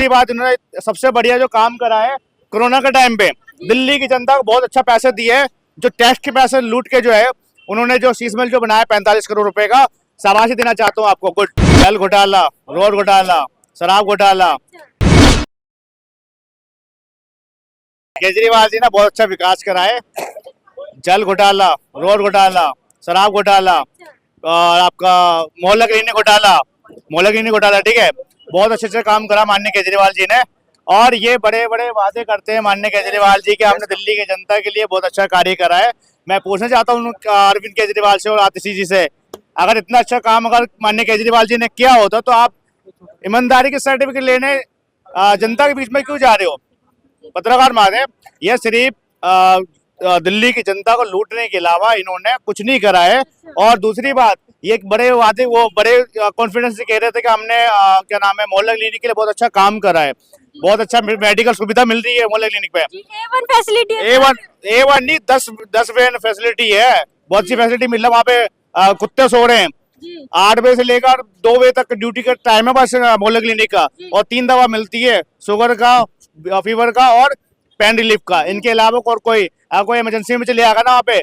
दूसरी बात, इन्होंने सबसे बढ़िया जो काम करा है कोरोना के टाइम पे, दिल्ली की जनता को बहुत अच्छा पैसे दिए है। जो टैक्स के पैसे लूट के जो है उन्होंने जो शीश महल जो बनाया 45 करोड़ रुपए का, शाबाशी देना चाहता हूँ आपको। गुड। जल घोटाला, रोड घोटाला, शराब घोटाला, केजरीवाल जी ने बहुत अच्छा विकास करा है। जल घोटाला, रोड घोटाला, शराब घोटाला और आपका मोहल्ला क्लिनिक घोटाला, ठीक है। बहुत अच्छे से काम करा माननीय केजरीवाल जी ने, और ये बड़े बड़े वादे करते हैं माननीय केजरीवाल जी कि हमने दिल्ली की जनता के लिए बहुत अच्छा कार्य करा है। मैं पूछना चाहता हूँ अरविंद केजरीवाल से और आतिशी जी से, अगर इतना अच्छा काम अगर माननीय केजरीवाल जी ने किया होता तो आप ईमानदारी के सर्टिफिकेट लेने जनता के बीच में क्यों जा रहे हो? पत्रकार मारे, ये सिर्फ दिल्ली की जनता को लूटने के अलावा इन्होंने कुछ नहीं करा है। और दूसरी बात, ये बड़े वादे, वो बड़े कॉन्फिडेंस से कह रहे थे कि हमने क्या नाम है मोहल्ला क्लिनिक के लिए बहुत अच्छा काम करा है, बहुत अच्छा मेडिकल सुविधा मिल रही है मोहल्ला क्लिनिक पे। A1 फैसिलिटी है। A1 नहीं, 10 वेन फैसिलिटी है, बहुत सी फैसिलिटी मिल रहा है। वहाँ पे कुत्ते सो रहे हैं, 8 बजे से लेकर 2 बजे तक ड्यूटी का टाइम है बस मोहल्ला क्लिनिक का, और 3 दवा मिलती है, शुगर का, फीवर का और पेन रिलीफ का। इनके अलावा और कोई इमरजेंसी में चले आएगा ना, वहाँ पे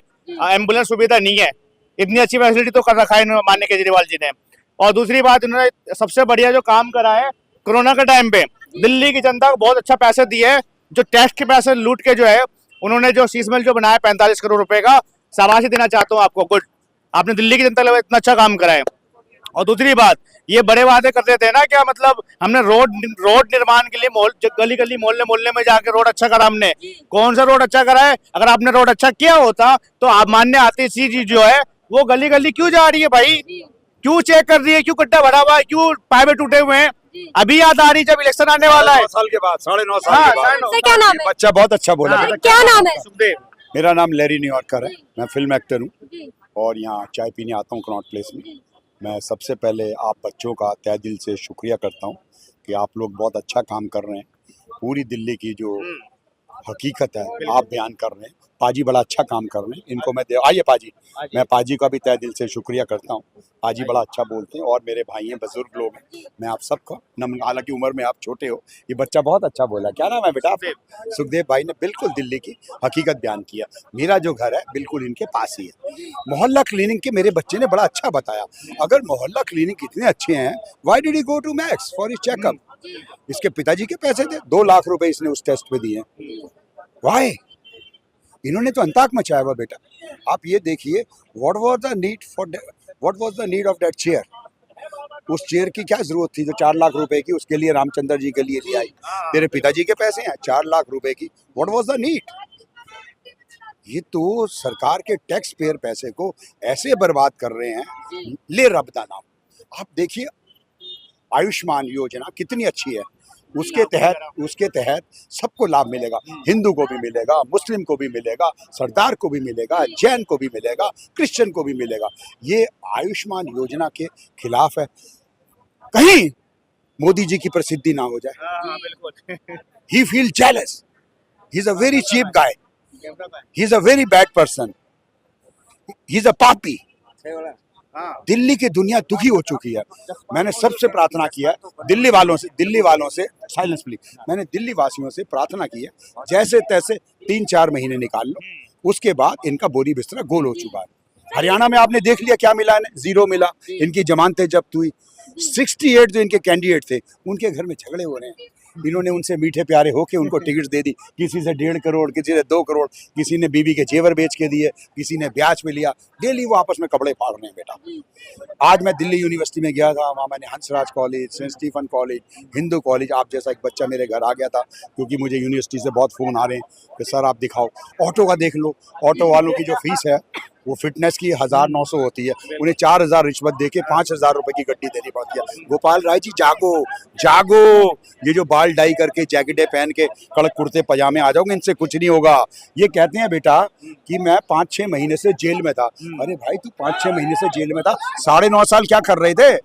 एम्बुलेंस सुविधा नहीं है। इतनी अच्छी फैसिलिटी तो कर रखा है माननीय केजरीवाल जी ने। और दूसरी बात, इन्होंने सबसे बढ़िया जो काम करा है कोरोना के टाइम पे, दिल्ली की जनता को बहुत अच्छा पैसे दिए है। जो टैक्स के पैसे लूट के जो है उन्होंने जो शीश महल जो बनाया 45 करोड़ रुपए का, शाबाशी देना चाहता हूँ आपको। गुड। आपने दिल्ली की जनता के लिए इतना अच्छा काम करा है। और दूसरी बात, ये बड़े वादे करते थे ना, क्या मतलब हमने रोड निर्माण के लिए गली गली मोहल्ले में जाके रोड अच्छा करा हमने। कौन सा रोड अच्छा करा है? अगर आपने रोड अच्छा किया होता तो आप माननीय आतिशी जी जो है वो गली गली क्यों जा रही है भाई? क्यों चेक कर रही है? क्यों गड्ढा भरा हुआ है? क्यों पाइपें टूटे हुए हैं? अभी याद आ रही जब इलेक्शन आने वाला है। 9 साल के बाद, 9.5 साल के बाद। सर क्या नाम है? बच्चा बहुत अच्छा बोला। क्या नाम है? सुखदेव। मेरा नाम लैरी न्यूयॉर्कर है, मैं फिल्म एक्टर हूँ और यहाँ चाय पीने आता हूँ कनॉट प्लेस में। मैं सबसे पहले आप बच्चों का तहे दिल से शुक्रिया करता हूँ कि आप लोग बहुत अच्छा काम कर रहे हैं। पूरी दिल्ली की जो हकीकत है आप बयान कर रहे हैं। पाजी बड़ा अच्छा काम कर रहे हैं, इनको मैं आइए पाजी, मैं पाजी का भी तहे दिल से शुक्रिया करता हूँ। पाजी बड़ा अच्छा बोलते हैं और मेरे भाई हैं, बुजुर्ग लोग हैं, मैं आप सबका नमन, हालांकि उम्र में आप छोटे हो, ये बच्चा बहुत अच्छा बोला। क्या नाम है बेटा? सुखदेव भाई ने बिल्कुल दिल्ली की हकीकत बयान किया। मेरा जो घर है बिल्कुल इनके पास ही है। मोहल्ला क्लिनिक के मेरे बच्चे ने बड़ा अच्छा बताया। अगर मोहल्ला क्लिनिक इतने अच्छे हैं, why did he go to Max for his checkup? इसके पिताजी के पैसे थे, 2 लाख रुपए इसने उस टेस्ट पे दिए। व्हाई? इन्होंने तो अंताक मचाया हुआ बेटा। आप ये देखिए, what was the need of that chair? उस चेयर की क्या जरूरत थी जो 4 लाख रुपए की उसके लिए रामचंद्र जी के लिए ले आई? तेरे पिताजी के पैसे हैं 4 लाख रुपए की, व्हाट वाज द नीड? ये तो सरकार के टैक्स पेयर पैसे को ऐसे बर्बाद कर रहे हैं, ले रब दा नाम। आप देखिए आयुष्मान योजना कितनी अच्छी है, उसके तहत सबको लाभ मिलेगा। हिंदू को भी मिलेगा, मुस्लिम को भी मिलेगा, सरदार को भी मिलेगा, जैन को भी मिलेगा, क्रिश्चियन को भी मिलेगा। ये आयुष्मान योजना के खिलाफ है। कहीं मोदी जी की प्रसिद्धि ना हो जाए। He feel jealous, he is a very cheap guy, he is a very bad person, he is a पापी। दिल्ली की दुनिया दुखी हो चुकी है। मैंने सबसे प्रार्थना किया है दिल्ली वालों से साइलेंस प्लीज, मैंने दिल्ली वासियों से प्रार्थना की है, जैसे तैसे 3-4 महीने निकाल लो, उसके बाद इनका बोरी बिस्तरा गोल हो चुका है। हरियाणा में आपने देख लिया क्या मिला है, 0 मिला। इनकी जमानतें जब्त हुई। 68 जो इनके कैंडिडेट थे उनके घर में झगड़े हो रहे हैं। इन्होंने उनसे मीठे प्यारे होके उनको टिकट दे दी, किसी से 1.5 करोड़, किसी से 2 करोड़, किसी ने बीबी के जेवर बेच के दिए, किसी ने ब्याज पे लिया। डेली वो आपस में कपड़े फाड़ रहे हैं बेटा। आज मैं दिल्ली यूनिवर्सिटी में गया था, वहाँ मैंने Hansraj college, saint Stephen college, Hindu college, आप जैसा एक बच्चा मेरे घर आ गया था, क्योंकि मुझे यूनिवर्सिटी से बहुत फ़ोन आ रहे हैं कि सर आप दिखाओ। ऑटो का देख लो, ऑटो वालों की जो फीस है वो फिटनेस की 1900 होती है, उन्हें 4000 रिश्वत देके 5000 रुपए की गड्डी देनी पड़ती है। गोपाल राय जी जागो जागो, ये जो बाल डाई करके जैकेटें पहन के कड़क कुर्ते पजामे आ जाओगे, इनसे कुछ नहीं होगा। ये कहते हैं बेटा कि मैं 5-6 महीने से जेल में था। अरे भाई तू 5-6 महीने से जेल में था, 9.5 साल क्या कर रहे थे?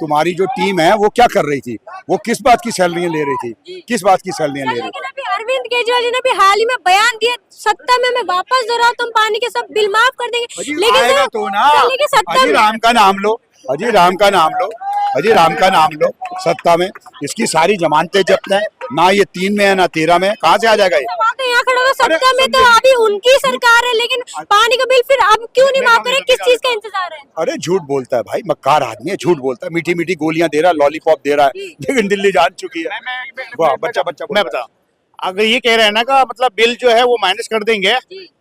तुम्हारी जो टीम है वो क्या कर रही थी? वो किस बात की सैलरियां ले रही थी? किस बात की सैलरियां ले रही थी? अरविंद केजरीवाल जी ने भी हाल ही में बयान दिया, सत्ता में मैं वापस दोहराऊं तो हम पानी के सब बिल माफ कर देंगे। लेकिन आएगा तो ना, लेकिन सत्ता अजी राम का नाम लो, अजी राम का नाम लो। अजी राम का नाम लो, सत्ता में इसकी सारी जमानतें जब्त हैं, ना ये 3 में है ना 13 में, कहाँ से आ जाएगा ये? बात है, यहाँ खड़े हो सत्ता में तो अभी उनकी सरकार है, लेकिन पानी का बिल फिर अब क्यों नहीं माफ करे? किस चीज का इंतजार है? अरे झूठ बोलता है भाई, मक्कार आदमी है, झूठ बोलता है, मीठी मीठी गोलियां दे रहा है, लॉलीपॉप दे रहा है, लेकिन दिल्ली जान चुकी है। वाह, बच्चा बच्चा मैं बता, अगर ये कह रहे हैं ना का मतलब बिल जो है वो माइनस कर देंगे,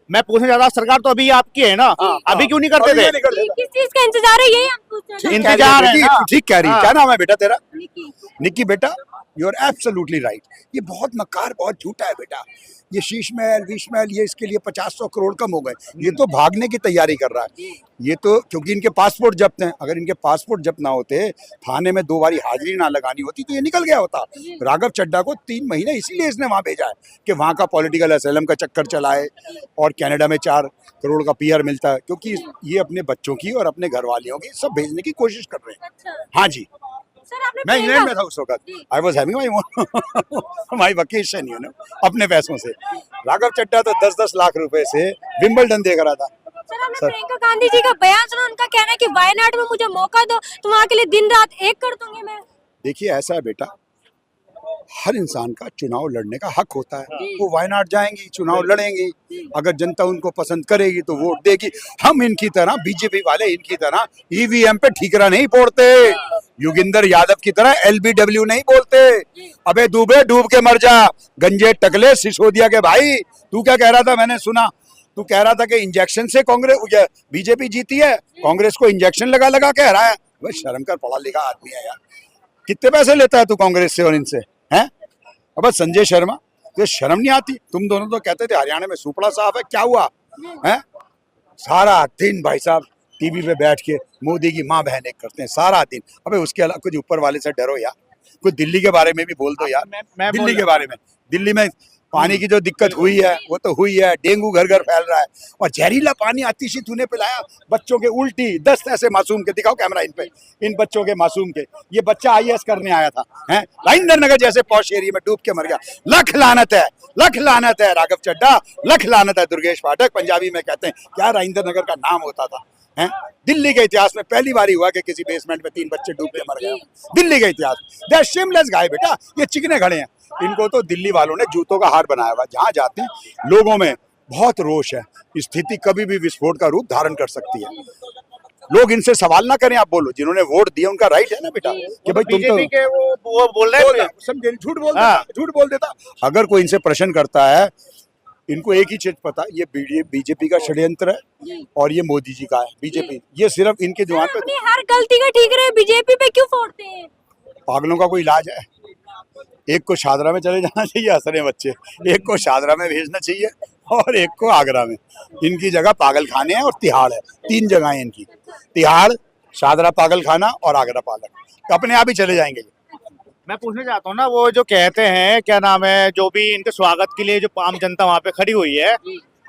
मैं पूछना चाहता, सरकार तो अभी आपकी है ना, अभी क्यों नहीं करते थे? किस चीज का इंतजार है, यही हम पूछ रहे हैं। इंतजार है ना? ठीक कह रही है। क्या नाम है बेटा तेरा? निकी। निक्की बेटा, यू आर एब्सोल्युटली राइट। ये बहुत मक्कार, बहुत झूठा है बेटा। ये शीश महल विश महल ये इसके लिए 50-100 करोड़ कम हो गए। ये तो भागने की तैयारी कर रहा है। ये तो क्योंकि इनके पासपोर्ट जब्त हैं, अगर इनके पासपोर्ट जब्त ना होते, थाने में 2 बारी हाजिरी ना लगानी होती तो ये निकल गया होता। राघव चड्ढा को 3 महीने इसलिए इसने वहां भेजा है कि वहां का पॉलिटिकल एसाइलम का चक्कर चलाए और कनाडा में 4 करोड़ का पीआर मिलता है, क्योंकि ये अपने बच्चों की और अपने घर वालियों की सब भेजने की कोशिश कर रहे हैं। अच्छा। हाँ जी, सर, आपने मैं इंग्लैंड में प्रियंका- था उस वक्त। I was having my vacation, you know, अपने पैसों से। राघव चड्ढा तो 10-10 लाख रुपए से विंबलडन देख रहा था। सर, आपने सर। प्रियंका गांधी जी का बयान सुना? उनका कहना है कि वायनाड में मुझे मौका दो तो वहाँ के लिए दिन रात एक कर दूंगी मैं। देखिए ऐसा है बेटा, हर इंसान का चुनाव लड़ने का हक होता है। वो वायनाड जाएंगी, चुनाव लड़ेंगी, अगर जनता उनको पसंद करेगी तो वोट देगी। हम इनकी तरह, बीजेपी वाले इनकी तरह ईवीएम पे ठीकरा नहीं फोड़ते, योगिंदर यादव की तरह एलबीडब्ल्यू नहीं बोलते। अबे डूबे डूब के मर जा, गंजे टकले सिसोदिया के भाई। तू क्या कह रहा था, मैंने सुना तू कह रहा था कि इंजेक्शन से कांग्रेस बीजेपी जीती है, कांग्रेस को इंजेक्शन लगा लगा कह रहा है। भाई शर्म कर, पढ़ा लिखा आदमी है यार। कितने पैसे लेता है तू कांग्रेस से और इनसे, हैं? अब संजय शर्मा, तो शर्म नहीं आती? तुम दोनों तो कहते थे हरियाणा में सुपड़ा साफ है, क्या हुआ है? सारा दिन भाई साहब टीवी पे बैठ के मोदी की माँ बहन एक करते हैं सारा दिन। अबे उसके अलावा कुछ ऊपर वाले से डरो यार, कुछ दिल्ली के बारे में भी बोल दो यार। मैं दिल्ली के बारे में, दिल्ली में पानी की जो दिक्कत हुई है वो तो हुई है, डेंगू घर घर फैल रहा है, और जहरीला पानी आतिशी तूने पिलाया, बच्चों के उल्टी, 10 ऐसे मासूम के, दिखाओ कैमरा इन पे, इन बच्चों के मासूम के। ये बच्चा आईएएस करने आया था, हैं? राजेंद्र नगर जैसे पॉश एरिया में डूब के मर गया। लख लानत है, लख लानत है राघव चड्ढा, लख लानत है दुर्गेश पाठक। पंजाबी में कहते हैं क्या राजेंद्र नगर का नाम होता था, हैं? दिल्ली के इतिहास में पहली बार हुआ कि किसी बेसमेंट में 3 बच्चे डूब के मर गए। दिल्ली के इतिहास, दे आर शेमलेस गाय बेटा, ये चिकने खड़े हैं। इनको तो दिल्ली वालों ने जूतों का हार बनाया हुआ। जहां जाते हैं लोगों में बहुत रोष है, स्थिति कभी भी विस्फोट का रूप धारण कर सकती है। लोग इनसे सवाल ना करें, आप बोलो, जिन्होंने वोट दिया उनका राइट है ना बेटा कि भाई तुम बीजेपी के वो बोल रहे हैं, समझे, झूठ बोल देता, झूठ बोल देता। अगर कोई इनसे प्रश्न करता है, इनको एक ही चीज पता, ये बीजेपी का षड्यंत्र है और ये मोदी जी का है। बीजेपी ये सिर्फ इनके जुबान पे, अपनी हर गलती का ठीक रहे, बीजेपी पे क्यों फोड़ते हैं? पागलों का कोई इलाज है? एक को शादरा में चले जाना चाहिए हंसने बच्चे, एक को शादरा में भेजना चाहिए और एक को आगरा में। इनकी जगह पागल खाने हैं और तिहाड़ है, 3 जगह है इनकी, तिहाड़, शादरा पागल खाना और आगरा पागल, तो अपने आप ही चले जाएंगे। मैं पूछना चाहता हूँ ना, वो जो कहते हैं क्या नाम है, जो भी इनके स्वागत के लिए जो आम जनता वहाँ पे खड़ी हुई है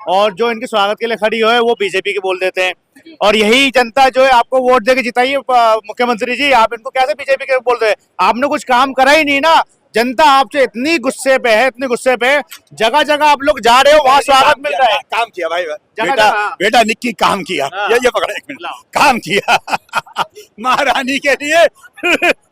और जो इनके स्वागत के लिए खड़ी हुई है वो बीजेपी के बोल देते हैं, और यही जनता जो है आपको वोट देके जिताई है मुख्यमंत्री जी, आप इनको कैसे बीजेपी के बोल रहे हैं? आपने कुछ काम करा ही नहीं ना। जनता आपसे इतनी गुस्से पे है, इतनी गुस्से पे, जगह जगह आप लोग जा रहे हो, वहाँ स्वागत मिल रहा है। काम किया भाई, जगह बेटा जगह। बेटा निक्की काम किया, ये पकड़ा एक मिनट, काम किया महारानी के लिए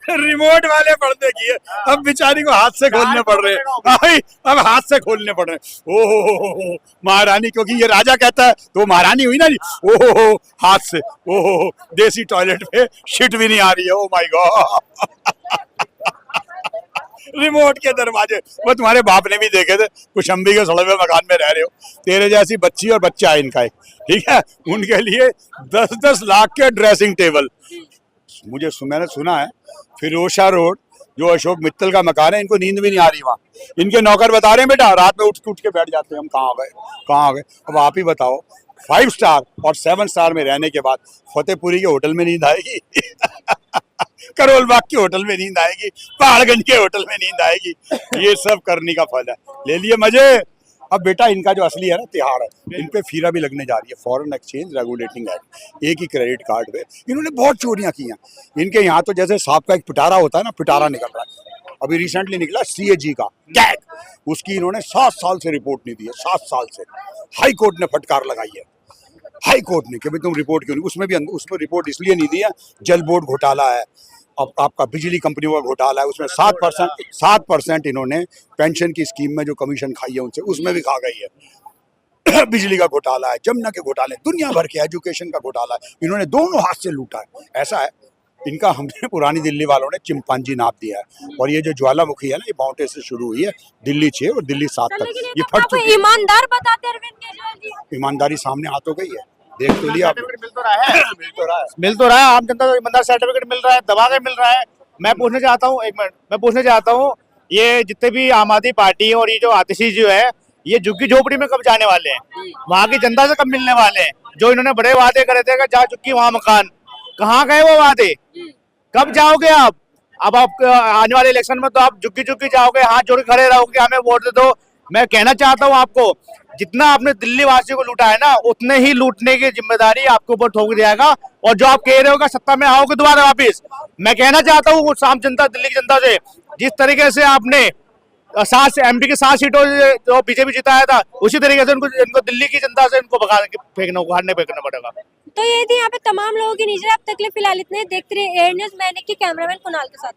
रिमोट वाले पर्दे किए, अब बेचारी को हाथ से खोलने पड़ रहे हैं, अब हाथ से खोलने पड़ रहे हैं। ओहो महारानी, क्योंकि ये राजा कहता है तो महारानी हुई ना। ओहो हाथ से, ओहो देसी टॉयलेट पे शिट भी नहीं आ रही है। ओ माय गॉड रिमोट के दरवाजे, वो तुम्हारे बाप ने भी देखे थे, कुशंबी के सड़े हुए मकान में रह रहे हो, तेरे जैसी बच्ची और बच्चा है इनका एक, ठीक है, उनके लिए 10-10 लाख के ड्रेसिंग टेबल। मैंने सुना है फिरोशा रोड जो अशोक मित्तल का मकान है, इनको नींद भी नहीं आ रही वहाँ, इनके नौकर बता रहे हैं बेटा रात में उठ के बैठ जाते हैं, हम कहाँ गए कहाँ गए। अब आप ही बताओ, 5 स्टार और 7 स्टार में रहने के बाद फतेहपुरी के होटल में नींद आएगी करोल बाग के होटल में नींद आएगी, पहाड़गंज के होटल में नींद आएगी? ये सब करने का फल है, ले लिए मजे। अब बेटा इनका जो असली है ना तिहाड़ है, इन पे फीरा भी लगने जा रही है, फॉरेन एक्सचेंज रेगुलेटिंग एक्ट। एक ही क्रेडिट कार्ड पे इन्होंने बहुत चोरियां की हैं। इनके यहाँ तो जैसे सांप का एक पिटारा होता है ना, पिटारा निकल रहा है। अभी रिसेंटली निकला सीएजी का गैग, उसकी इन्होंने 7 साल से रिपोर्ट नहीं दी है, 7 साल से। हाई कोर्ट ने फटकार लगाई है, हाई कोर्ट ने, कि भाई तुम रिपोर्ट क्यों नहीं, उसमें रिपोर्ट इसलिए नहीं दी है, जल बोर्ड घोटाला है, अब आपका बिजली कंपनियों का घोटाला है, उसमें 7% इन्होंने पेंशन की स्कीम में जो कमीशन खाई है उनसे, उसमें भी खा गई है। बिजली का घोटाला है, जमुना के घोटाले, दुनिया भर के एजुकेशन का घोटाला है, इन्होंने दोनों हाथ से लूटा है। ऐसा है इनका, हमने पुरानी दिल्ली वालों ने चिंपांजी नाप दिया है। और ये जो ज्वालामुखी है ना, ये बाउंटे से शुरू हुई है, दिल्ली 6 और दिल्ली 7 तक लेकिन ये तो फट आपको चुकी है। ईमानदार बताते हैं अरविंद केजरीवाल जी। ईमानदारी सामने आ तो गई है, देख तो लिया आपने। मिल तो रहा है, मिल तो रहा है। मिल तो रहा है, आम जनता को ईमानदार सर्टिफिकेट मिल रहा है, दबा के मिल रहा है। मैं पूछना चाहता हूँ, एक मिनट, मैं पूछना चाहता हूँ, ये जितने भी आम आदमी पार्टी और ये जो आतिशी जो है, ये झुग्गी झोपड़ी में कब जाने वाले हैं? वहाँ की जनता से कब मिलने वाले हैं? जो इन्होंने बड़े वादे करे थे कि जा चुकी वहाँ मकान, कहाँ गए वो वादे? कब जाओगे आप? अब आप आने वाले इलेक्शन में तो आप झुग्गी झुग्गी जाओगे, हाथ जोड़ के खड़े रहोगे, हमें वोट दे दो। मैं कहना चाहता हूँ आपको, जितना आपने दिल्ली वासियों को लूटा है ना, उतने ही लूटने की जिम्मेदारी आपके ऊपर ठोक जाएगा। और जो आप कह रहे हो कि सत्ता में आओगे दोबारा वापिस, मैं कहना चाहता हूँ उस आम जनता, दिल्ली की जनता से, जिस तरीके से आपने 7 एमपी की 7 सीटों से जो बीजेपी जिताया था, उसी तरीके से इनको दिल्ली की जनता से इनको भगा फेंकना पड़ेगा। तो ये थी यहाँ पे तमाम लोगों की निजी। अब तक के लिए फिलहाल इतने देखते रहिए एयर न्यूज। मैंने की कैमरामैन कुणाल के साथ।